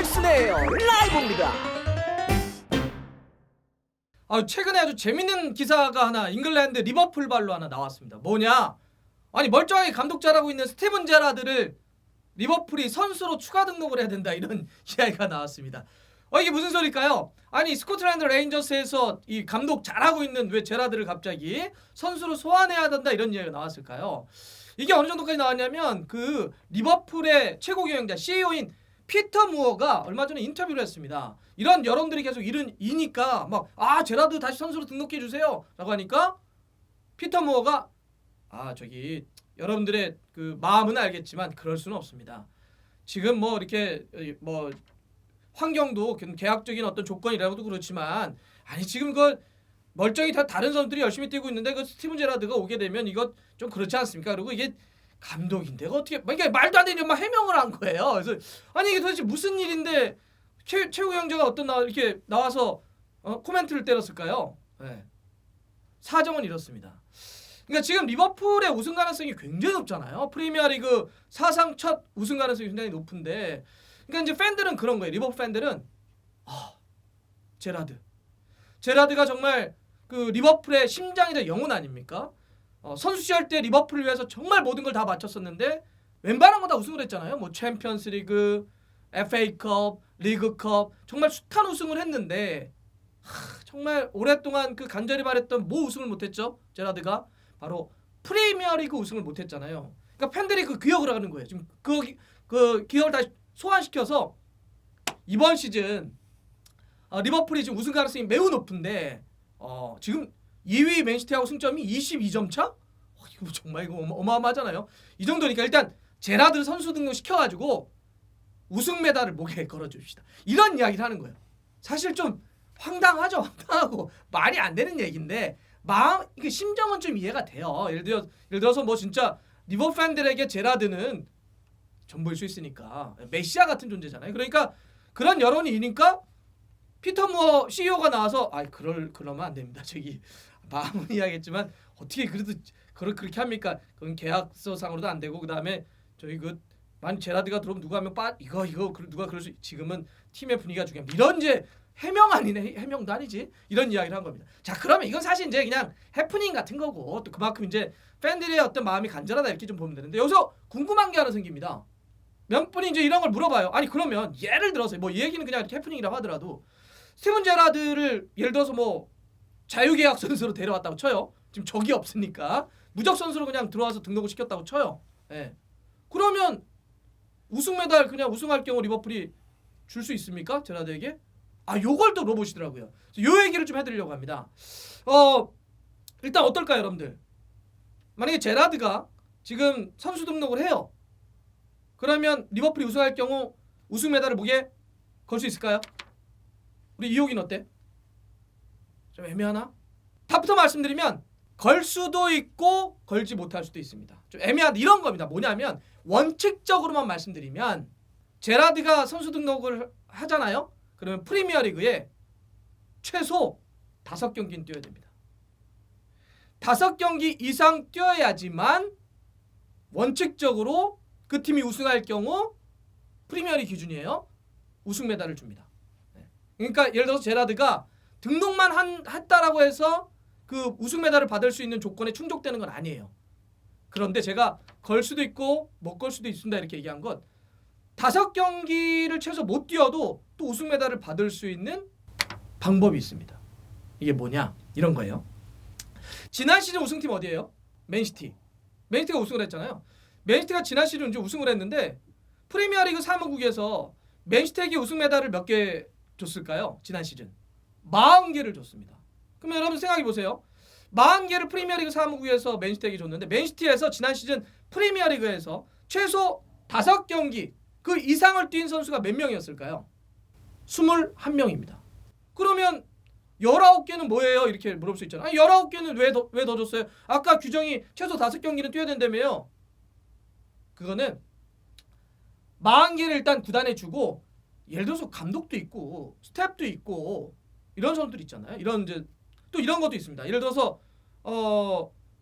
넥슨의 라이브입니다. 최근에 아주 재밌는 기사가 하나 잉글랜드 리버풀 발로 하나 나왔습니다. 뭐냐? 아니 멀쩡하게 감독 잘하고 있는 스티븐 제라드를 리버풀이 선수로 추가 등록을 해야 된다 이런 이야기가 나왔습니다. 이게 무슨 소리일까요? 아니 스코틀랜드 레인저스에서 이 감독 잘하고 있는 왜 제라드를 갑자기 선수로 소환해야 된다 이런 이야기가 나왔을까요? 이게 어느 정도까지 나왔냐면 그 리버풀의 최고 경영자 CEO인 피터 무어가 얼마 전에 인터뷰를 했습니다. 이런 여론들이 계속 이니까 막 제라드 다시 선수로 등록해 주세요 라고 하니까 피터 무어가 저기 여러분들의 그 마음은 알겠지만 그럴 수는 없습니다. 지금 뭐 이렇게 뭐 환경도 계약적인 어떤 조건이라고도 그렇지만 아니 지금 그걸 멀쩡히 다 다른 선수들이 열심히 뛰고 있는데 그 스티븐 제라드가 오게 되면 이거 좀 그렇지 않습니까? 그리고 이게 감독인데 어떻게 그러니까 말도 안 되는 막 해명을 한 거예요. 그래서 아니 이게 도대체 무슨 일인데 최고 형제가 이렇게 나와서 코멘트를 때렸을까요? 네. 사정은 이렇습니다. 그러니까 지금 리버풀의 우승 가능성이 굉장히 높잖아요. 프리미어리그 사상 첫 우승 가능성이 굉장히 높은데, 그러니까 이제 팬들은 그런 거예요. 리버풀 팬들은 제라드가 정말 그 리버풀의 심장이자 영혼 아닙니까? 선수 시절 때 리버풀을 위해서 정말 모든 걸 다 바쳤었는데 웬만한 거 다 우승을 했잖아요. 뭐 챔피언스리그, FA컵, 리그컵 정말 숱한 우승을 했는데 정말 오랫동안 그 간절히 바랬던 뭐 우승을 못했죠? 제라드가 바로 프리미어리그 우승을 못했잖아요. 그러니까 팬들이 그 기억을 하는 거예요. 지금 그 기억을 다시 소환시켜서 이번 시즌 리버풀이 지금 우승 가능성이 매우 높은데 지금 2위 맨시티하고 승점이 22점 차? 이거 정말 이거 어마어마하잖아요. 이 정도니까 일단 제라드를 선수 등록 시켜가지고 우승 메달을 목에 걸어줍시다. 이런 이야기를 하는 거예요. 사실 좀 황당하죠. 황당하고 말이 안 되는 얘기인데 이게 심정은 좀 이해가 돼요. 예를 들어서 뭐 진짜 리버풀 팬들에게 제라드는 전부일 수 있으니까 메시아 같은 존재잖아요. 그러니까 그런 여론이 이니까 피터 무어 CEO가 나와서 그러면 안 됩니다. 저기 마음은 이해하겠지만 어떻게 그래도 그렇게 합니까? 그건 계약서상으로도 안 되고 그다음에 저희 만약 제라드가 들어오면 누가 하면 이거 누가 그럴 수 지금은 팀의 분위기가 중요합니다. 이런 이제 해명 아니네. 해명도 아니지. 이런 이야기를 한 겁니다. 자, 그러면 이건 사실 이제 그냥 해프닝 같은 거고 또 그만큼 이제 팬들의 어떤 마음이 간절하다 이렇게 좀 보면 되는데 여기서 궁금한 게 하나 생깁니다. 몇 분이 이제 이런 걸 물어봐요. 아니 그러면 예를 들어서 뭐 이 얘기는 그냥 이렇게 해프닝이라고 하더라도 스티븐 제라드를 예를 들어서 뭐 자유계약 선수로 데려왔다고 쳐요. 지금 적이 없으니까 무적 선수로 그냥 들어와서 등록을 시켰다고 쳐요. 예. 그러면 우승 메달 그냥 우승할 경우 리버풀이 줄 수 있습니까? 제라드에게? 요걸 또 물어보시더라고요. 요 얘기를 좀 해드리려고 합니다. 일단 어떨까요, 여러분들? 만약에 제라드가 지금 선수 등록을 해요. 그러면 리버풀이 우승할 경우 우승 메달을 목에 걸 수 있을까요? 우리 이호긴 어때? 좀 애매하나? 답부터 말씀드리면 걸 수도 있고 걸지 못할 수도 있습니다. 좀 애매한 이런 겁니다. 뭐냐면 원칙적으로만 말씀드리면 제라드가 선수 등록을 하잖아요. 그러면 프리미어리그에 최소 5경기는 뛰어야 됩니다. 5경기 이상 뛰어야지만 원칙적으로 그 팀이 우승할 경우 프리미어리그 기준이에요. 우승 메달을 줍니다. 그러니까 예를 들어서 제라드가 등록만 했다라고 해서 그 우승 메달을 받을 수 있는 조건에 충족되는 건 아니에요. 그런데 제가 걸 수도 있고 못 걸 수도 있습니다 이렇게 얘기한 건 5경기를 최소 못 뛰어도 또 우승 메달을 받을 수 있는 방법이 있습니다. 이게 뭐냐? 이런 거예요. 지난 시즌 우승팀 어디예요? 맨시티. 맨시티가 우승을 했잖아요. 맨시티가 지난 시즌 이제 우승을 했는데 프리미어리그 사무국에서 맨시티에게 우승 메달을 몇 개 줬을까요? 지난 시즌 40개를 줬습니다. 그러면 여러분 생각해 보세요. 40개를 프리미어리그 사무국에서 맨시티에게 줬는데 맨시티에서 지난 시즌 프리미어리그에서 최소 5경기 그 이상을 뛴 선수가 몇 명이었을까요? 21명입니다. 그러면 19개는 뭐예요? 이렇게 물어볼 수 있잖아요. 19개는 왜 더 줬어요? 아까 규정이 최소 5경기는 뛰어야 된다며요. 그거는 40개를 일단 구단에 주고 예를 들어서 감독도 있고 스태프도 있고 이런 선수들 있잖아요. 이런 이제 또 이런 것도 있습니다. 예를 들어서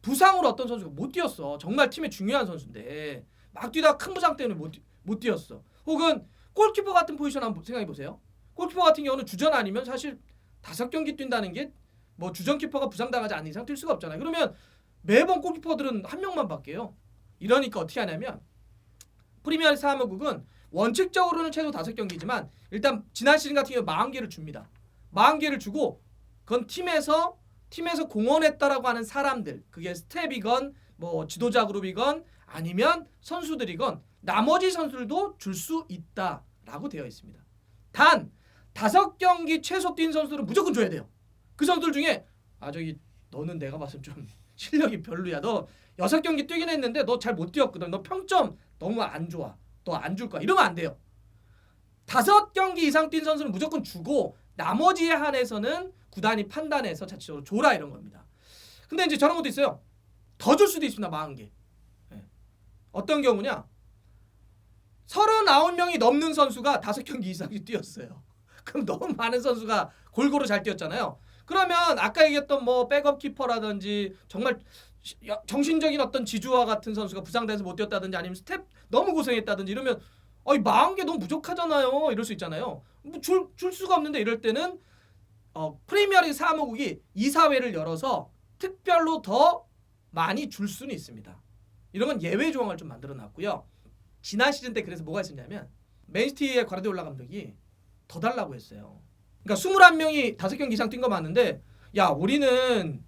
부상으로 어떤 선수가 못 뛰었어. 정말 팀에 중요한 선수인데 막 뛰다가 큰 부상 때문에 못 뛰었어. 혹은 골키퍼 같은 포지션 한번 생각해 보세요. 골키퍼 같은 경우는 주전 아니면 사실 5경기 뛴다는 게 뭐 주전 키퍼가 부상당하지 않는 이상 뛸 수가 없잖아요. 그러면 매번 골키퍼들은 한 명만 바뀌어요. 이러니까 어떻게 하냐면 프리미어리그 사무국은 원칙적으로는 최소 5경기지만 일단 지난 시즌 같은 경우 40개를 줍니다. 40개를 주고 그건 팀에서 공헌했다라고 하는 사람들, 그게 스텝이건 뭐 지도자 그룹이건 아니면 선수들이건 나머지 선수들도 줄 수 있다라고 되어 있습니다. 단 5경기 최소 뛴 선수들은 무조건 줘야 돼요. 그 선수들 중에 저기 너는 내가 봤을 때 좀 실력이 별로야. 너 6경기 뛰긴 했는데 너 잘 못 뛰었거든. 너 평점 너무 안 좋아. 너 안 줄 거야. 이러면 안 돼요. 5경기 이상 뛴 선수는 무조건 주고 나머지에 한해서는 구단이 판단해서 자체적으로 줘라 이런 겁니다. 근데 이제 저런 것도 있어요. 더 줄 수도 있습니다. 40개. 네. 어떤 경우냐? 39명이 넘는 선수가 5경기 이상씩 뛰었어요. 그럼 너무 많은 선수가 골고루 잘 뛰었잖아요. 그러면 아까 얘기했던 뭐 백업 키퍼라든지 정말 정신적인 어떤 지주와 같은 선수가 부상돼서 못 뛰었다든지 아니면 스텝 너무 고생했다든지 이러면 40개 너무 부족하잖아요. 이럴 수 있잖아요. 뭐 줄 수가 없는데 이럴 때는 프리미어리그 사무국이 이사회를 열어서 특별로 더 많이 줄 수는 있습니다. 이런 건 예외 조항을 좀 만들어 놨고요. 지난 시즌 때 그래서 뭐가 있었냐면 맨시티의 과르디올라 감독이 더 달라고 했어요. 그러니까 21명이 5경기 이상 뛴 거 맞는데 야 우리는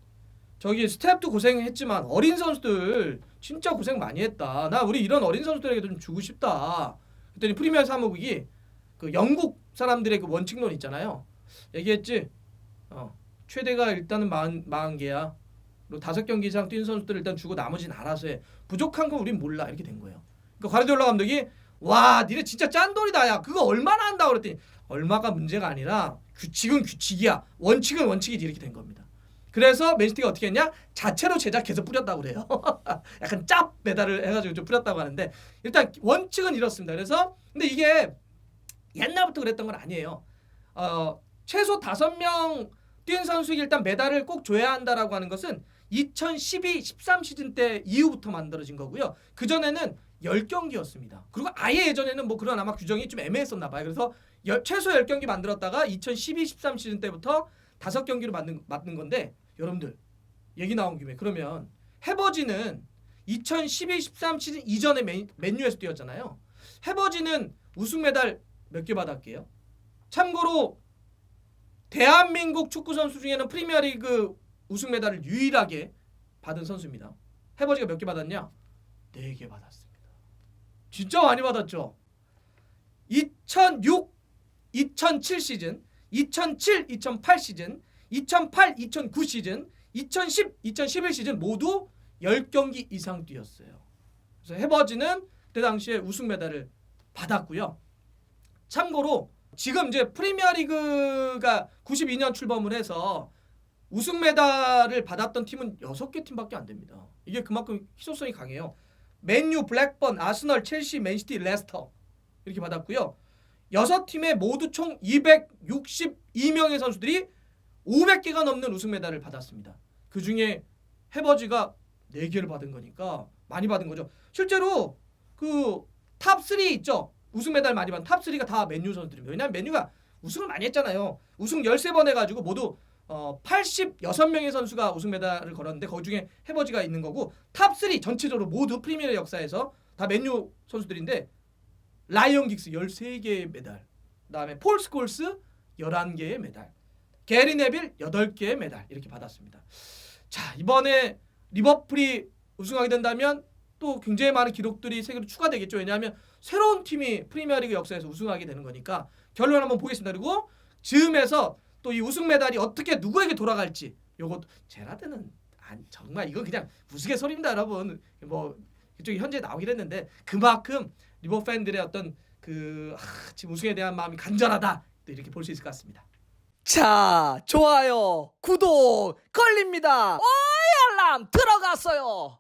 저기 스텝도 고생했지만 어린 선수들 진짜 고생 많이 했다. 나 우리 이런 어린 선수들에게도 좀 주고 싶다. 그랬더니 프리미어 사무국이 그 영국 사람들의 그 원칙론 있잖아요. 얘기했지. 최대가 일단은 40개야. 그리고 5경기 이상 뛴 선수들 일단 주고 나머지는 알아서 해. 부족한 건 우린 몰라. 이렇게 된 거예요. 그러니까 과르디올라 감독이 와 니네 진짜 짠돌이다. 야 그거 얼마나 한다 그랬더니 얼마가 문제가 아니라 규칙은 규칙이야. 원칙은 원칙이지. 이렇게 된 겁니다. 그래서 맨시티가 어떻게 했냐? 자체로 제작해서 뿌렸다고 그래요. 약간 짭 메달을 해가지고 좀 뿌렸다고 하는데 일단 원칙은 이렇습니다. 그래서 근데 이게 옛날부터 그랬던 건 아니에요. 최소 5명 뛴 선수에게 일단 메달을 꼭 줘야 한다라고 하는 것은 2012-13 시즌 때 이후부터 만들어진 거고요. 그전에는 10경기였습니다. 그리고 아예 예전에는 뭐 그런 아마 규정이 좀 애매했었나 봐요. 그래서 최소 10경기 만들었다가 2012-13 시즌 때부터 5경기로 만든 건데 여러분들 얘기 나온 김에 그러면 해버지는 2012-13 시즌 이전에 맨유에서 뛰었잖아요. 해버지는 우승 메달 몇 개 받았게요? 참고로 대한민국 축구 선수 중에는 프리미어리그 우승 메달을 유일하게 받은 선수입니다. 해버지가 몇 개 받았냐? 4개 받았습니다. 진짜 많이 받았죠. 2006, 2007 시즌, 2007, 2008 시즌, 2008, 2009 시즌, 2010, 2011 시즌 모두 10경기 이상 뛰었어요. 그래서 해버지는 그때 당시에 우승 메달을 받았고요. 참고로 지금 이제 프리미어리그가 92년 출범을 해서 우승 메달을 받았던 팀은 6개 팀밖에 안 됩니다. 이게 그만큼 희소성이 강해요. 맨유, 블랙번, 아스널, 첼시, 맨시티, 레스터 이렇게 받았고요. 6팀에 모두 총 262명의 선수들이 500개가 넘는 우승 메달을 받았습니다. 그 중에 해버지가 4개를 받은 거니까 많이 받은 거죠. 실제로 그 탑 3 있죠. 우승 메달 많이 받은 탑 3가 다 맨유 선수들입니다. 왜냐하면 맨유가 우승을 많이 했잖아요. 우승 13번 해가지고 모두 86명의 선수가 우승 메달을 걸었는데 그 중에 해버지가 있는 거고 탑 3 전체적으로 모두 프리미어 역사에서 다 맨유 선수들인데 라이언 긱스 13개의 메달, 그다음에 폴 스콜스 11개의 메달, 게리 네빌 8개의 메달 이렇게 받았습니다. 자 이번에 리버풀이 우승하게 된다면 또 굉장히 많은 기록들이 세계로 추가되겠죠. 왜냐하면 새로운 팀이 프리미어리그 역사에서 우승하게 되는 거니까 결론 한번 보겠습니다. 그리고 즈음에서 또 이 우승 메달이 어떻게 누구에게 돌아갈지 요것 제라드는 정말 이거 그냥 우스갯소리입니다 여러분. 뭐 그쪽이 현재 나오긴 했는데 그만큼 리버 팬들의 어떤 지금 우승에 대한 마음이 간절하다 또 이렇게 볼 수 있을 것 같습니다. 자, 좋아요, 구독 걸립니다. 알람 들어갔어요.